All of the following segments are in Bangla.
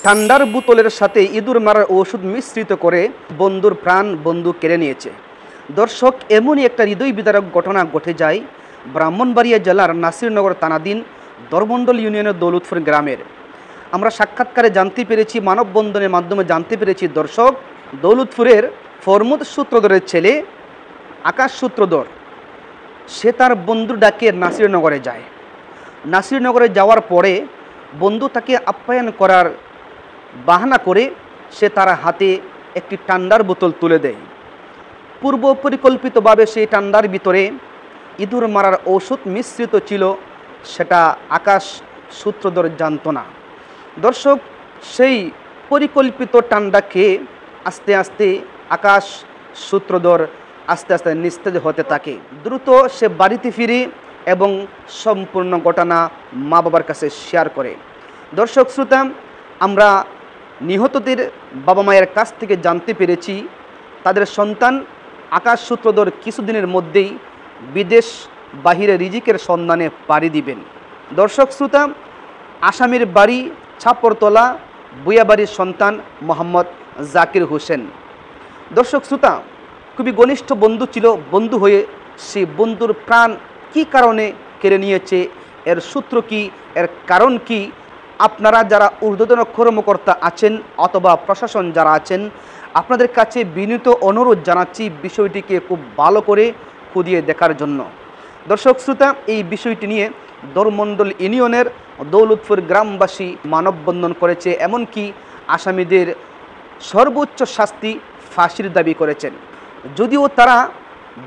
ঠান্ডার বোতলের সাথে ইঁদুর মারার ওষুধ মিশ্রিত করে বন্ধুর প্রাণ বন্ধু কেড়ে নিয়েছে। দর্শক, এমনই একটা হৃদয় বিদারক ঘটনা ঘটে যায় ব্রাহ্মণবাড়িয়া জেলার নাসিরনগর থানাধীন দরমণ্ডল ইউনিয়নের দৌলতপুর গ্রামের। আমরা সাক্ষাৎকারে জানতে পেরেছি, মানববন্ধনের মাধ্যমে জানতে পেরেছি দর্শক, দৌলতপুরের ফরমুদ সূত্রধরের ছেলে আকাশ সূত্রধর সে তার বন্ধুর ডাকে নাসিরনগরে যায়। নাসিরনগরে যাওয়ার পরে বন্ধু তাকে আপ্যায়ন করার বাহানা করে সে তার হাতে একটি ঠান্ডার বোতল তুলে দেয়। পূর্ব পরিকল্পিতভাবে সেই ঠান্ডার ভিতরে ইঁদুর মারার ওষুধ মিশ্রিত ছিল, সেটা আকাশ সূত্রধর জানত না। দর্শক, সেই পরিকল্পিত ঠান্ডা খেয়ে আস্তে আস্তে আকাশ সূত্রধর আস্তে আস্তে নিস্তেজ হতে থাকে। দ্রুত সে বাড়িতে ফিরে এবং সম্পূর্ণ ঘটনা মা বাবার কাছে শেয়ার করে। দর্শক শ্রোতা, আমরা নিহতদের বাবা মায়ের কাছ থেকে জানতে পেরেছি তাদের সন্তান আকাশ সূত্রধর কিছুদিনের মধ্যেই বিদেশ বাহিরে রিজিকের সন্ধানে পাড়ি দিবেন। দর্শক শ্রোতা, আসামির বাড়ি ছাপরতলা বুয়াবাড়ির সন্তান মোহাম্মদ জাকির হোসেন। দর্শক শ্রোতা, খুবই ঘনিষ্ঠ বন্ধু ছিল। বন্ধু হয়ে সেই বন্ধুর প্রাণ কী কারণে কেড়ে নিয়েছে, এর সূত্র কি, এর কারণ কি, আপনারা যারা ঊর্ধ্বতন কর্মকর্তা আছেন অথবা প্রশাসন যারা আছেন, আপনাদের কাছে বিনীত অনুরোধ জানাচ্ছি বিষয়টিকে খুব ভালো করে খুঁটিয়ে দেখার জন্য। দর্শক শ্রোতা, এই বিষয়টি নিয়ে দরমণ্ডল ইউনিয়নের দৌলতপুর গ্রামবাসী মানববন্ধন করেছে, এমনকি আসামিদের সর্বোচ্চ শাস্তি ফাঁসির দাবি করেছেন। যদিও তারা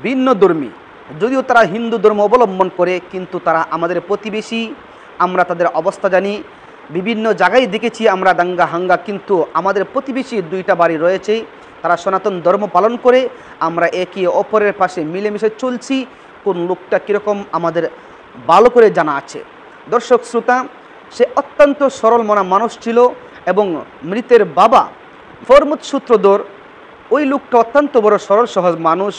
ভিন্নধর্মী, যদিও তারা হিন্দু ধর্ম অবলম্বন করে, কিন্তু তারা আমাদের প্রতিবেশী, আমরা তাদের অবস্থা জানি। বিভিন্ন জায়গায় দেখেছি আমরা দাঙ্গা হাঙ্গা, কিন্তু আমাদের প্রতিবেশী দুইটা বাড়ি রয়েছে, তারা সনাতন ধর্ম পালন করে, আমরা একে অপরের পাশে মিলেমিশে চলছি। কোন লোকটা কীরকম আমাদের ভালো করে জানা আছে। দর্শক শ্রোতা, সে অত্যন্ত সরল মনা মানুষ ছিল এবং মৃতের বাবা ফরমুদ সূত্রধর, ওই লোকটা অত্যন্ত বড় সরল সহজ মানুষ।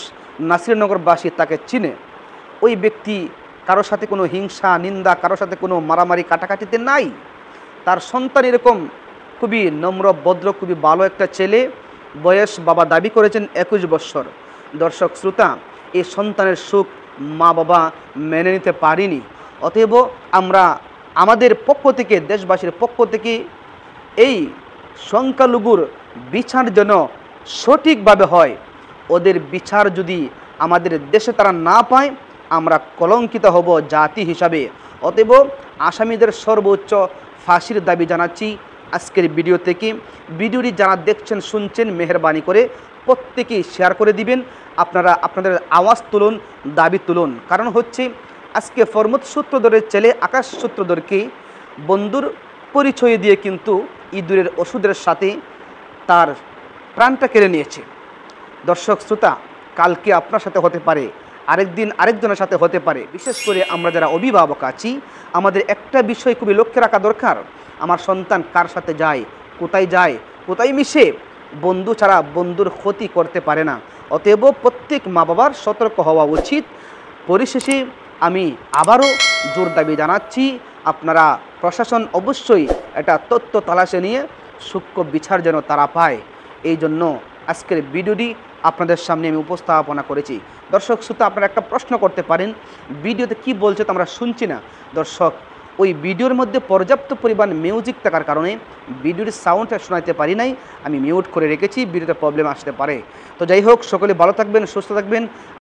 নাসিরনগরবাসী তাকে চিনে। ওই ব্যক্তি কারোর সাথে কোনো হিংসা নিন্দা, কারোর সাথে কোনো মারামারি কাটাকাটিতে নাই। তার সন্তান এরকম খুবই নম্র ভদ্র, খুবই ভালো একটা ছেলে। বয়স বাবা দাবি করেছেন 21 বছর। দর্শক শ্রোতা, এই সন্তানের সুখ মা বাবা মেনে নিতে পারিনি। অতএব আমরা আমাদের পক্ষ থেকে, দেশবাসীর পক্ষ থেকে এই সংখ্যালঘুর বিচার যেন সঠিকভাবে হয়, ওদের বিচার যদি আমাদের দেশে তারা না পায়, আমরা কলঙ্কিত হব জাতি হিসাবে। অতএব আসামিদের সর্বোচ্চ ফাঁসির দাবি জানাচ্ছি আজকের ভিডিও থেকে। ভিডিওটি যারা দেখছেন শুনছেন, মেহেরবানি করে প্রত্যেকেই শেয়ার করে দিবেন। আপনারা আপনাদের আওয়াজ তুলুন, দাবি তুলুন। কারণ হচ্ছে আজকে ফরমুদ সূত্রধরের ছেলে আকাশ সূত্রধরকে বন্ধুর পরিচয় দিয়ে কিন্তু ইঁদুরের ওষুধের সাথে তার প্রাণটা কেড়ে নিয়েছে। দর্শক শ্রোতা, কালকে আপনার সাথে হতে পারে, আরেকদিন আরেকজনের সাথে হতে পারে। বিশেষ করে আমরা যারা অভিভাবক আছি, আমাদের একটা বিষয় খুবই লক্ষ্য রাখা দরকার, আমার সন্তান কার সাথে যায়, কোথায় মিশে। বন্ধু ছাড়া বন্ধুর ক্ষতি করতে পারে না। অতএব প্রত্যেক মা বাবার সতর্ক হওয়া উচিত। পরিশেষে আমি আবারও জোর দাবি জানাচ্ছি, আপনারা প্রশাসন অবশ্যই এটা তথ্য তালাশে নিয়ে সূক্ষ্ম বিচার যেন তারা পায়, এই জন্য আজকের ভিডিওটি আপনাদের সামনে আমি উপস্থাপনা করেছি। দর্শক শ্রোতা, আপনারা একটা প্রশ্ন করতে পারেন, ভিডিওতে কি বলছে তো আমরা শুনছি না। দর্শক, ওই ভিডিওর মধ্যে পর্যাপ্ত পরিমাণ মিউজিক থাকার কারণে ভিডিওর সাউন্ডটা শোনাতে পারি নাই, আমি মিউট করে রেখেছি, ভিডিওতে প্রবলেম আসতে পারে। তো যাই হোক, সকলে ভালো থাকবেন, সুস্থ থাকবেন।